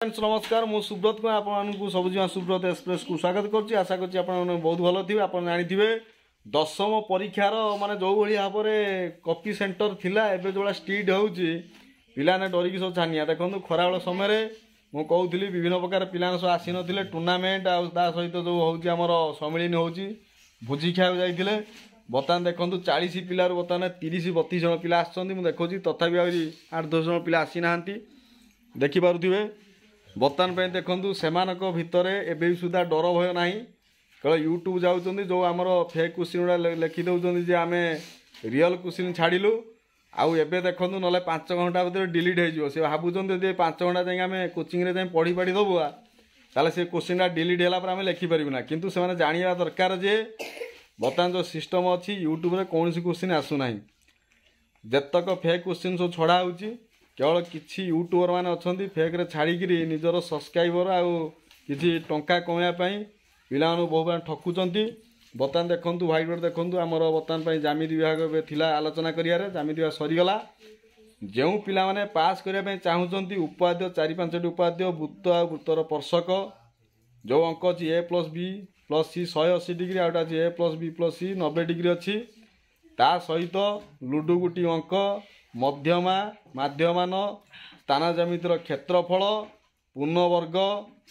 नमस्कार मु सुब्रत को आपको सबुज सुब्रत एक्सप्रेस को स्वागत करुँच आशा कर बहुत भल थे आप जानी दशम परीक्षार माने जो भाव में कॉपी सेंटर थिला एबे जो स्ट्रीट होउची पिलाने डरिकी सब छानिया देखो खराबेल समय मु कहूली विभिन्न प्रकार पिला सब आसी नथिले टूर्नामेंट आ सहित जो होउची हमर सम्मिलन होउची भोजी खाया जाइए बर्तमान देखो 40 पिलार बर्तमान 30-32 जन पिला आसछन्ती देखो तथापि आहरी 8-10 जन पिला आसी नाहांती देखि पारुथिबे बर्तमान पे देखु से भितर एबे सुधा डर भय ना केवल यूट्यूब जाऊँ जो आमर फेक क्वेश्चन गुड़ा लिखिदे जे आम रियल क्वेश्चन छाड़िलु आउ एबे देखु ना 5 घंटा भर डिलीट हो सी भावुँ 5 घंटा जाए आम कोचिंग पढ़ी पाड़ी दबु ताले से क्वेश्चन डिलीट है आम लिखिपारू ना किंतु से जाना दरकार जे बर्तमान जो सिस्टम अच्छी यूट्यूब रे कौन क्वेश्चन आसूना जेतक फेक क्वेश्चन सब छड़ा हो केवल किसी यूट्यूबर मैंने अच्छा फेक्रे छाड़िकी निजर सब्सक्राइबर आउ कि टंका कमायापाई पिला बहु बार ठकुंट बर्तमान देखूँ व्हाइट बोर्ड देखूँ आमर बर्तमान जामिति विभाग थिला आलोचना करियारे जामिति विभाग सरीगला जो पिला माने पास करने चाहूँगी उपाध्य 4-5टी उपाध्य वृत्त आ वृत्तर स्पर्शक जो अंक अच्छी A+B+C 180 degree outta A+B+C 90 degree अच्छी ता सहित लुडु गुटी अंक मध्यमा माध्यमान स्थान जमितर क्षेत्रफल पूर्णवर्ग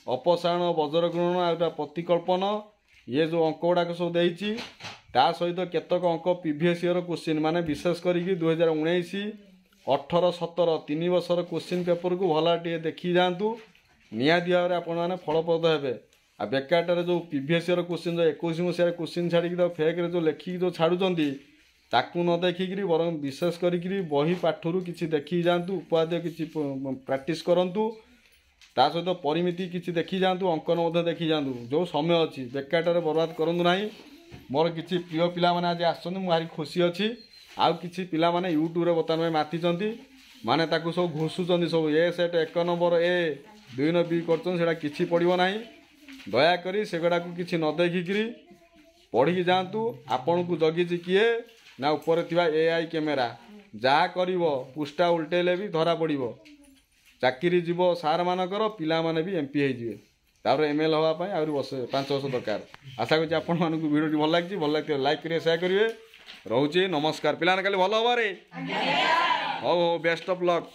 अपसारण वज्रग्रहण आउटा प्रतिकल्पन ये जो अंक गुड़ाक सब देती ता सहित केतक अंक प्रीवियस ईयर क्वेश्चन माने विशेष करके 2019, 18, 17 3 वर्षर क्वेश्चन पेपर को भला टे देखी जातु निहाती भाव में आपण फलप्रद हे आ बेकारटार जो प्रीवियस ईयर क्वेश्चन जो 21 मसीह क्वेश्चन छाड़ी फेक जो लिखिकी जो छाड़ुंट ताकू न देखिकी बर विशेष करी बही पाठरू किसी देखी जातु उपाध्याय किसी प्रैक्टिस करूँ ता सहित परिमिति किसी देखी जातु अंकन देखी जातु जो समय अच्छी बेकारटार बर्बाद करूँ ना मोर किसी प्रिय पिला माने आज आसछन्ती मु भारी खुशी अच्छी आउ किसी पिला माने यूट्यूब रे बर्तमान मातिचंती माने ताकू सब घुसुचंती सब ए सेट 1 नंबर ए 2 न बी करछन सेटा किछि पड़िबो नाही दया करी सेगडा को किछि न देखिकरी पढ़ी जातु आपन को जगिछि किए ना ऊपर थिबा AI कैमेरा जहाँ कर पृष्ठा उल्टेले भी धरा पड़ो चाकरी जीव सार मानकर पिला माने भी MP हो तार ML हाँपाई आहरी 5 वर्ष दरकार आशा करी आपण मानक वीडियो भल लगे लाइक करेंगे शेयर करेंगे रोचे नमस्कार पिलाने खाली भल हबारे हो बेस्ट ऑफ लक।